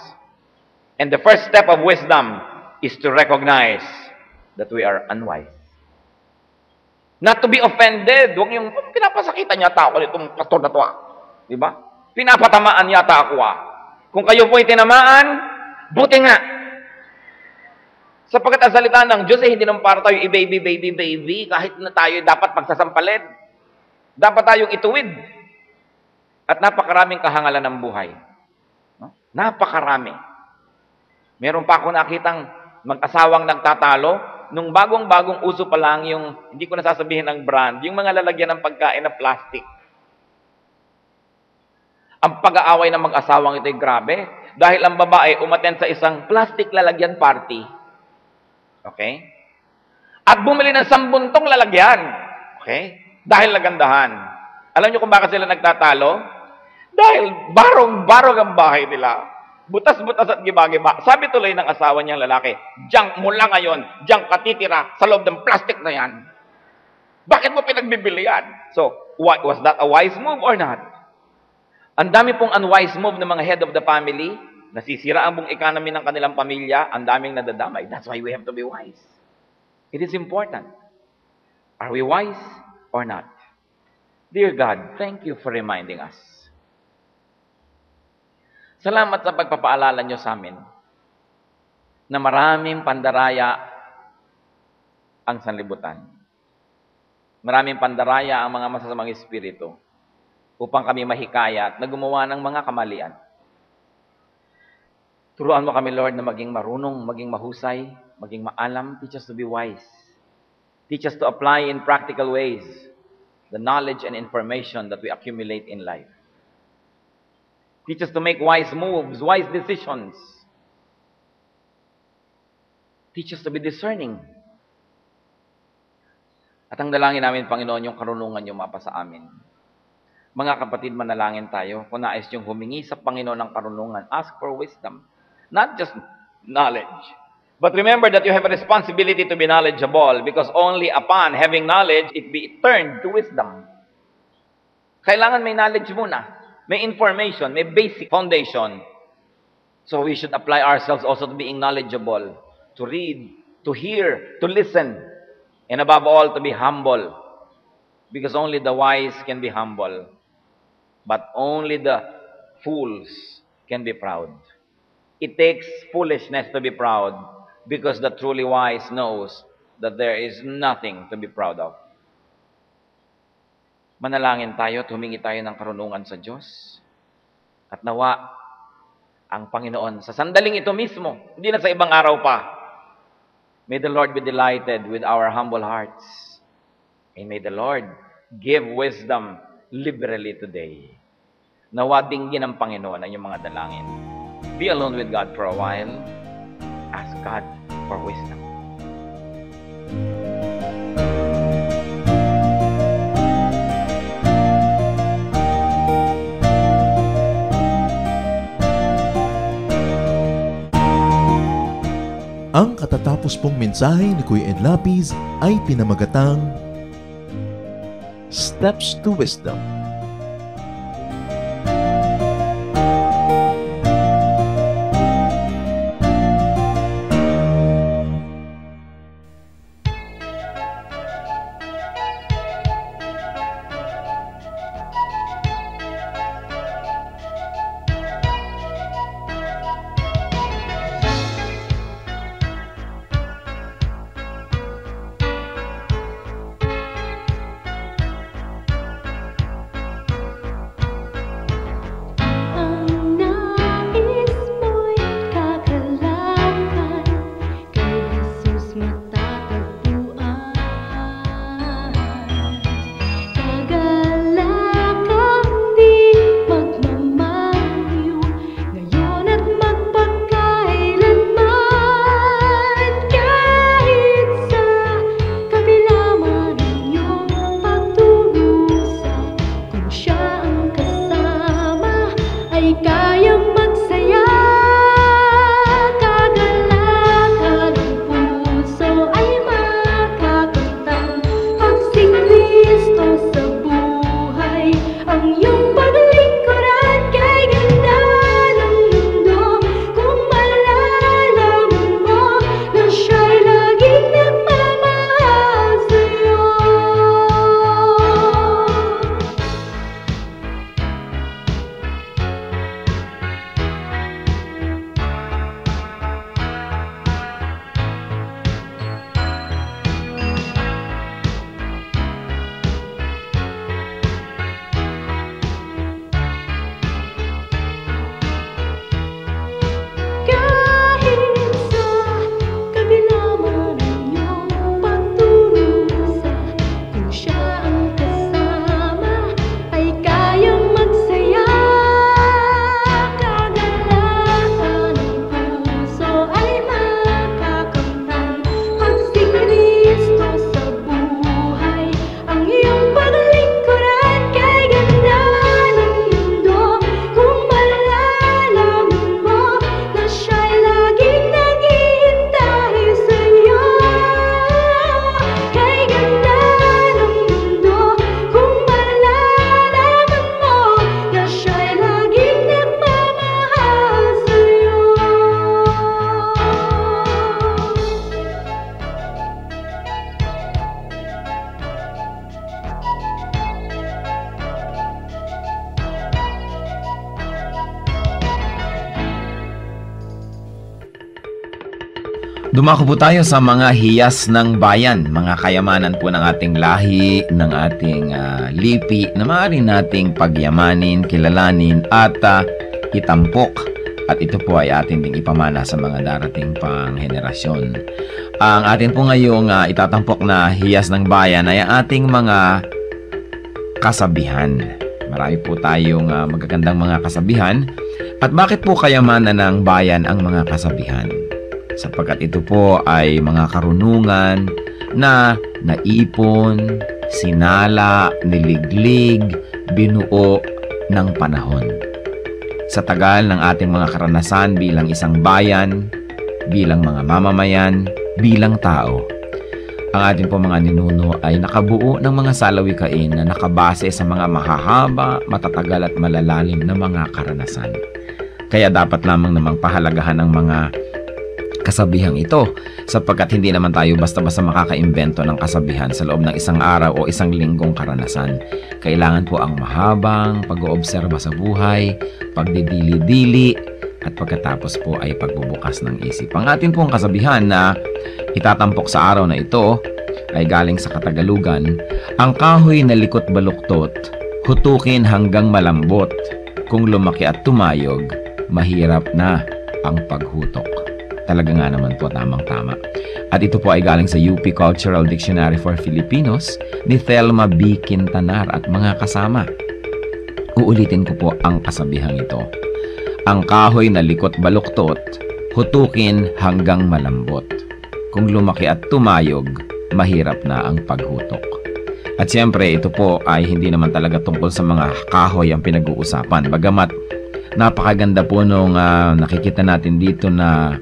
And the first step of wisdom is to recognize that we are unwise. Not to be offended. Huwag yung pinapasakitan yata ako nitong pastor na to. Diba? Pinapatamaan yata ako. Kung kayo po'y tinamaan, buti nga. Sapagkat ang salita ng Diyos hindi naman para tayo i-baby, kahit na tayo dapat pagsasampalin. Dapat tayong ituwid. At napakaraming kahangalan ng buhay. No? Napakarami. Meron pa ako nakitang mag-asawang nagtatalo, nung bagong-bagong uso pa lang yung, hindi ko nasasabihin ang brand, yung mga lalagyan ng pagkain na plastic. Ang pag-aaway ng mag-asawang ito'y grabe, dahil ang babae umattend sa isang plastic lalagyan party. Okay? At bumili ng 10 buntong lalagyan. Okay? Dahil nagandahan. Alam niyo kung bakit sila nagtatalo? Dahil barong-barong ang bahay nila. Butas-butas at giba-giba. Sabi tuloy ng asawa niyang lalaki, "Diyan mula ngayon, diyan ka titira sa loob ng plastic na yan. Bakit mo pinagbibili yan?" So, was that a wise move or not? Ang dami pong unwise move ng mga head of the family, nasisira ang buong economy ng kanilang pamilya, ang daming nadadamay. That's why we have to be wise. It is important. Are we wise or not? Dear God, thank you for reminding us. Salamat sa pagpapaalala nyo sa amin na maraming pandaraya ang sanlibutan. Maraming pandaraya ang mga masasamang espiritu upang kami mahikayat na gumawa ng mga kamalian. Turuan mo kami, Lord, na maging marunong, maging mahusay, maging maalam. Teach us to be wise. Teach us to apply in practical ways the knowledge and information that we accumulate in life. Teach us to make wise moves, wise decisions. Teach us to be discerning. At ang dalangin namin, Panginoon, yung karunungan niyo mapa sa amin. Mga kapatid, manalangin tayo. Kung nais yung humingi sa Panginoon ng karunungan, ask for wisdom. Not just knowledge. But remember that you have a responsibility to be knowledgeable because only upon having knowledge, it be turned to wisdom. Kailangan may knowledge muna. May information, may basic foundation. So we should apply ourselves also to being knowledgeable, to read, to hear, to listen, and above all, to be humble. Because only the wise can be humble, but only the fools can be proud. It takes foolishness to be proud, because the truly wise knows that there is nothing to be proud of. Manalangin tayo at humingi tayo ng karunungan sa Diyos. At nawa, ang Panginoon, sa sandaling ito mismo, hindi na sa ibang araw pa, may the Lord be delighted with our humble hearts. And may the Lord give wisdom liberally today. Nawa dinggin ng Panginoon ang iyong mga dalangin. Be alone with God for a while. Ask God for wisdom. Ang katatapos pong mensahe ni Kuya Ed Lapiz ay pinamagatang Steps to Wisdom. Dumako po tayo sa mga hiyas ng bayan, mga kayamanan po ng ating lahi, ng ating lipi, na maaari nating pagyamanin, kilalanin at itampok. At ito po ay atin ding ipamana sa mga darating pang henerasyon. Ang atin po ngayong itatampok na hiyas ng bayan ay ating mga kasabihan. Marami po tayong magagandang mga kasabihan. At bakit po kayamanan ng bayan ang mga kasabihan? Sapagkat ito po ay mga karunungan na naipon, sinala, niliglig, binuo ng panahon. Sa tagal ng ating mga karanasan bilang isang bayan, bilang mga mamamayan, bilang tao, ang ating po mga ninuno ay nakabuo ng mga salawikain na nakabase sa mga mahahaba, matatagal at malalalim na mga karanasan. Kaya dapat lamang namang pahalagahan ang mga kasabihang ito, sapagkat hindi naman tayo basta-basta makakaimbento ng kasabihan sa loob ng isang araw o isang linggong karanasan. Kailangan po ang mahabang pag-oobserba sa buhay, pagdidili-dili, at pagkatapos po ay pagbubukas ng isip. Ang atin pong kasabihan na itatampok sa araw na ito ay galing sa Katagalugan, ang kahoy na likot baluktot, hutukin hanggang malambot. Kung lumaki at tumayog, mahirap na ang paghutok. Talaga nga naman po, tamang-tama. At ito po ay galing sa UP Cultural Dictionary for Filipinos ni Thelma B. Quintanar at mga kasama. Uulitin ko po ang kasabihang ito. Ang kahoy na likot baluktot, hutukin hanggang malambot. Kung lumaki at tumayog, mahirap na ang paghutok. At siyempre, ito po ay hindi naman talaga tungkol sa mga kahoy ang pinag-uusapan. Bagamat napakaganda po nung nakikita natin dito na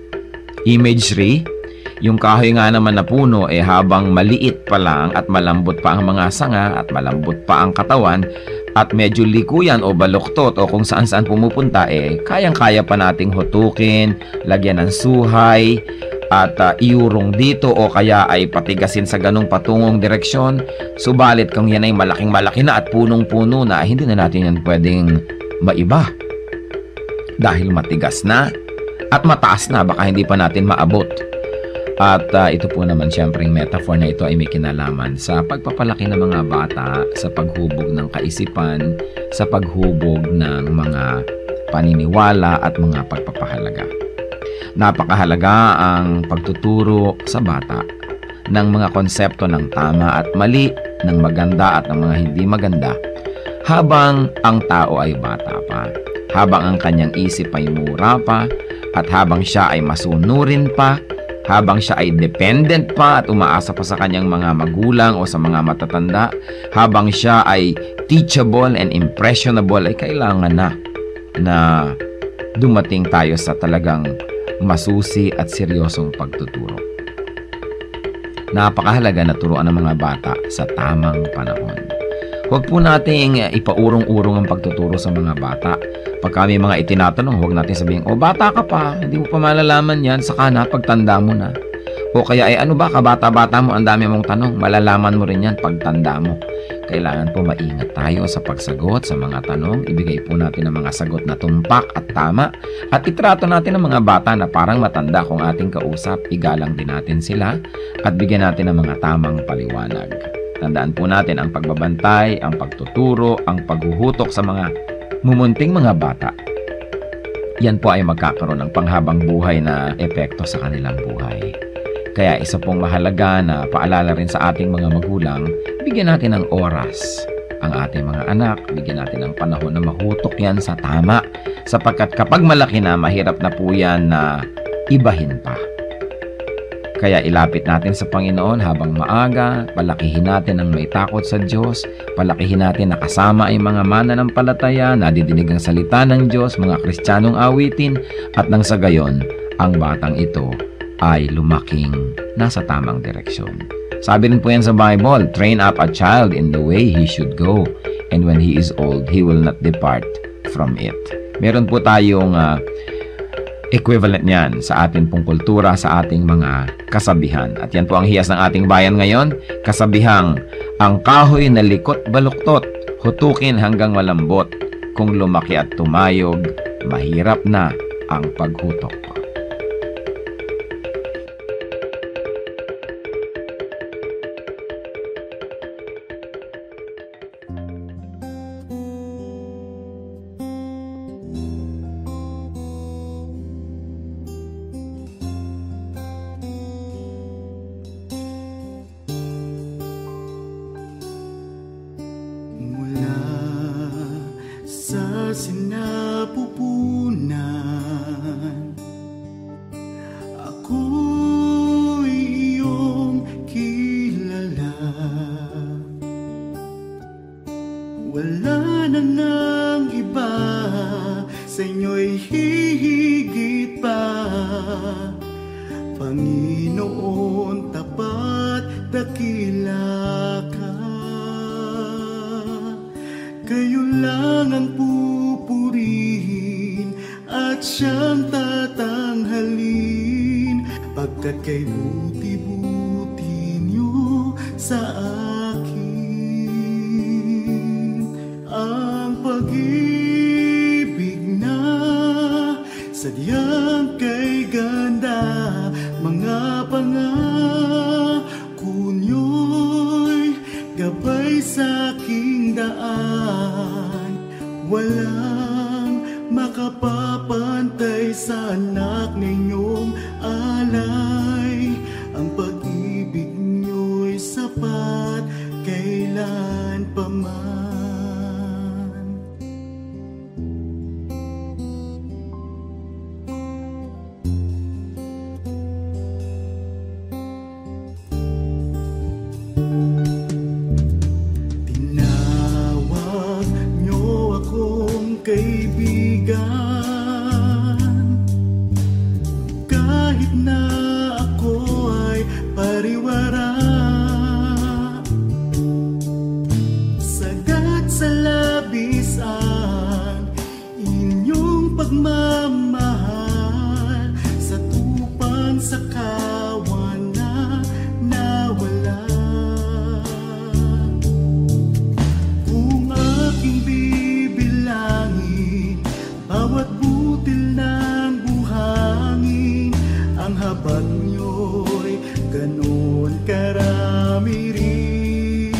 imagery. Yung kahoy nga naman na puno habang maliit pa lang at malambot pa ang mga sanga at malambot pa ang katawan at medyo likuyan o baluktot o kung saan-saan pumupunta kayang-kaya pa nating hutukin, lagyan ng suhay at iurong dito o kaya ay patigasin sa ganong patungong direksyon. Subalit kung yan ay malaking-malaki na at punong-puno na, hindi na natin yan pwedeng maiba dahil matigas na at mataas na, baka hindi pa natin maabot. At ito po naman siyempre yung metaphor na ito ay may kinalaman sa pagpapalaki ng mga bata, sa paghubog ng kaisipan, sa paghubog ng mga paniniwala at mga pagpapahalaga. Napakahalaga ang pagtuturo sa bata ng mga konsepto ng tama at mali, ng maganda at ng mga hindi maganda, habang ang tao ay bata pa, habang ang kanyang isip ay mura pa, at habang siya ay masunurin pa, habang siya ay dependent pa at umaasa pa sa kanyang mga magulang o sa mga matatanda, habang siya ay teachable and impressionable, ay kailangan na dumating tayo sa talagang masusi at seryosong pagtuturo. Napakahalaga na turuan ng mga bata sa tamang panahon. Huwag po nating ipaurong-urong ang pagtuturo sa mga bata. Pag kami mga itinatanong, huwag natin sabihin, bata ka pa, hindi mo pa malalaman yan, saka na, pagtanda mo na. O kaya, ano ba, kabata-bata mo, ang dami mong tanong, malalaman mo rin yan pagtanda mo. Kailangan po maingat tayo sa pagsagot sa mga tanong, ibigay po natin ang mga sagot na tumpak at tama, at itrato natin ang mga bata na parang matanda kung ating kausap, igalang din natin sila, at bigyan natin ng mga tamang paliwanag. Tandaan po natin ang pagbabantay, ang pagtuturo, ang paghuhutok sa mga mumunting mga bata. Yan po ay magkakaroon ng panghabang buhay na epekto sa kanilang buhay. Kaya isa pong mahalaga na paalala rin sa ating mga magulang, bigyan natin ng oras ang ating mga anak, bigyan natin ng panahon na mahutok yan sa tama, sapagkat kapag malaki na, mahirap na po yan na ibahin pa. Kaya ilapit natin sa Panginoon habang maaga, palakihin natin ang may takot sa Diyos, palakihin natin na kasama ay mga mananampalataya, nadidinig ang salita ng Diyos, mga Kristiyanong awitin, at nang sa gayon, ang batang ito ay lumaking nasa tamang direksyon. Sabi rin po yan sa Bible, train up a child in the way he should go, and when he is old, he will not depart from it. Meron po tayong equivalent niyan sa ating pong kultura, sa ating mga kasabihan. At yan po ang hiyas ng ating bayan ngayon, kasabihang, ang kahoy na likot baluktot, hutukin hanggang malambot. Kung lumaki at tumayog, mahirap na ang paghutok. Sa sinapupunan, ako'y iyong kilala. Wala na ngang iba, sa inyo'y hihigit pa. Panginoon, tapat, dakila ka. Kayo lang ang pupurihin at siyang tatanghalin. kat kay buti-buti niyo sa akin. Ang pag-ibig na sadyang kay ganda, mga pangako niyo'y gabay sa aking daan. Walang makapapantay sa anak ninyong alay. Ang pag-ibig niyo'y sapat kailan pa man. Tinawag niyo akong kaibigan, kahit na ako ay pariwara. Sagad sa labis ang inyong pagmamahal, sa tupang sa kawan na nawala. Kung aking bibilangin bawat butil ng buhangin, ang habag niyo'y ganon karami rin.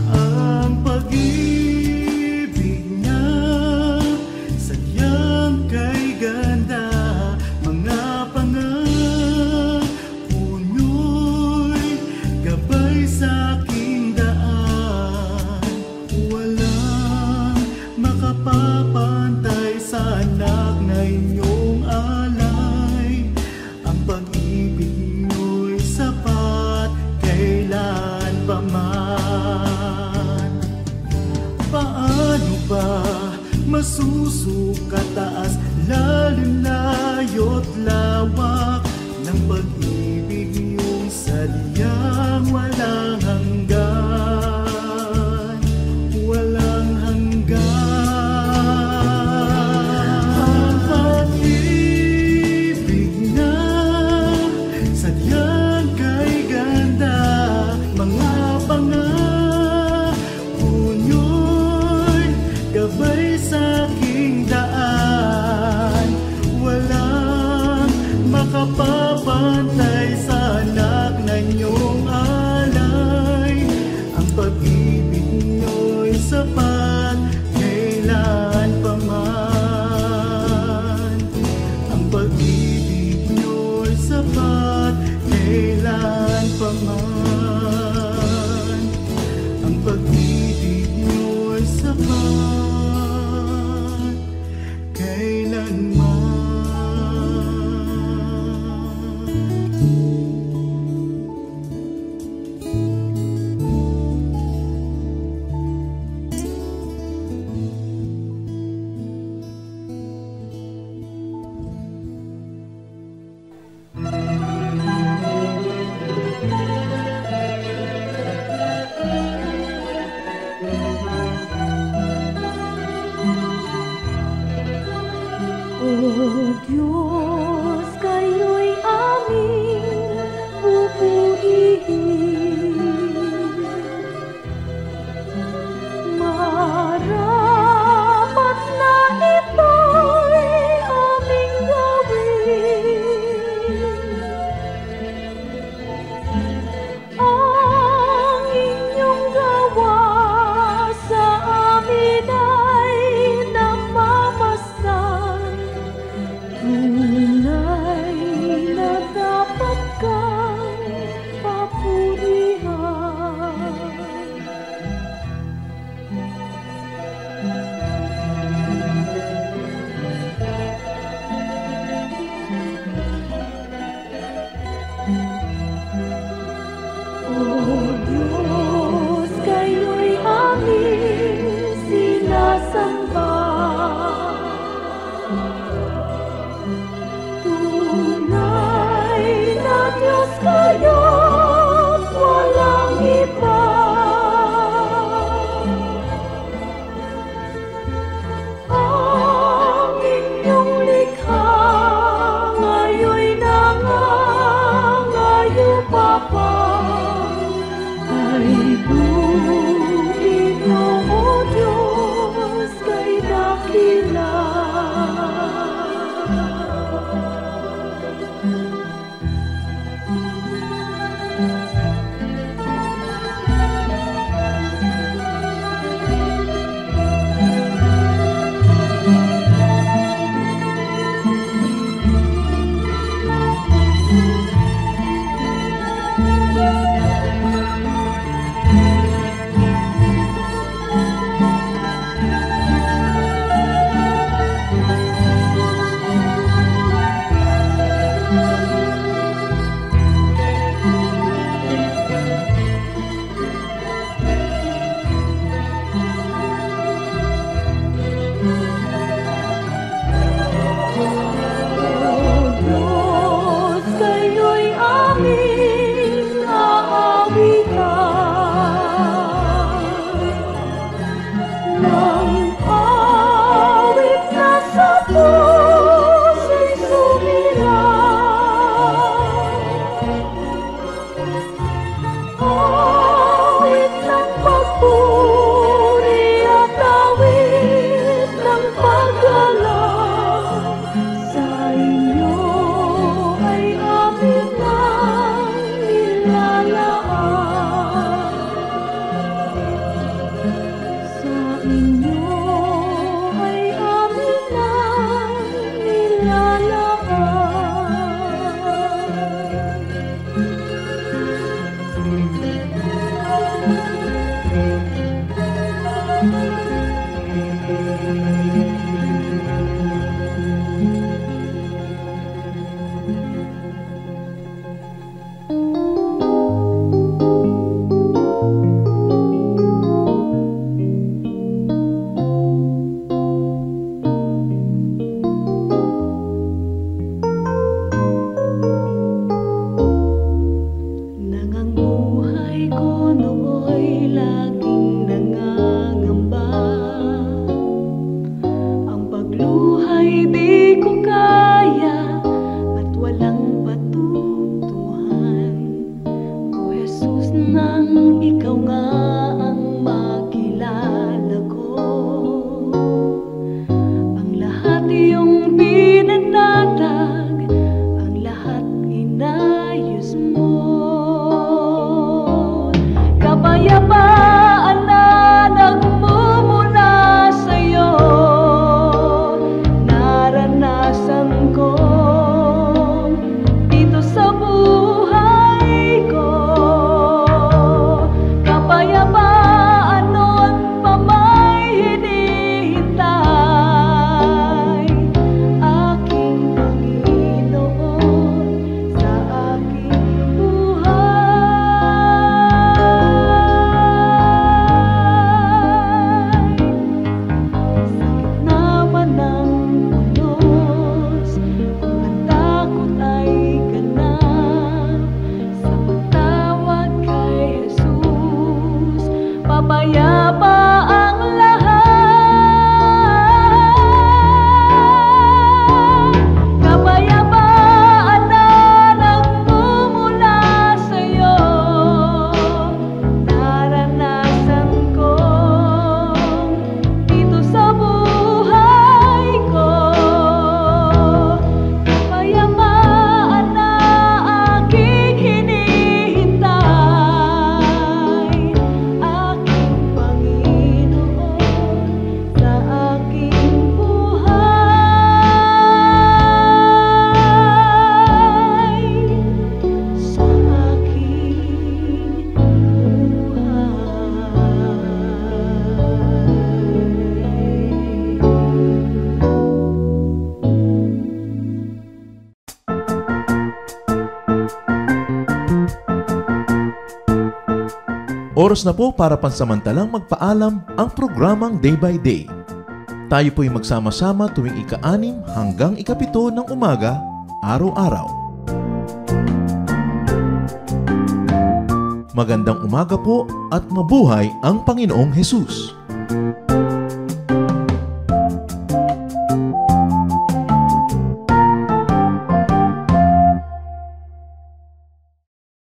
Ang pag-ibig niya sadyang kay ganda, mga pangako niyo'y gabay sa aking daan. Walang makapapantay sa anak na inyong alay. Ang pag-ibig niyo'y sapat kailan pa man. Paano ba masusukat taas, lalim, layo't lawak ng pag-ibig niyong sadyang walang hanggan, walang hanggan. Ang pag-ibig na sadyang kay ganda, mga pangako niyo'y gabay sa aking daan. Walang makapapantay sa anak na inyo Oras na po para pansamantalang magpaalam ang programang Day by Day. Tayo po'y magsama-sama tuwing ika-6 hanggang ika-7 ng umaga, araw-araw. Magandang umaga po at mabuhay ang Panginoong Hesus!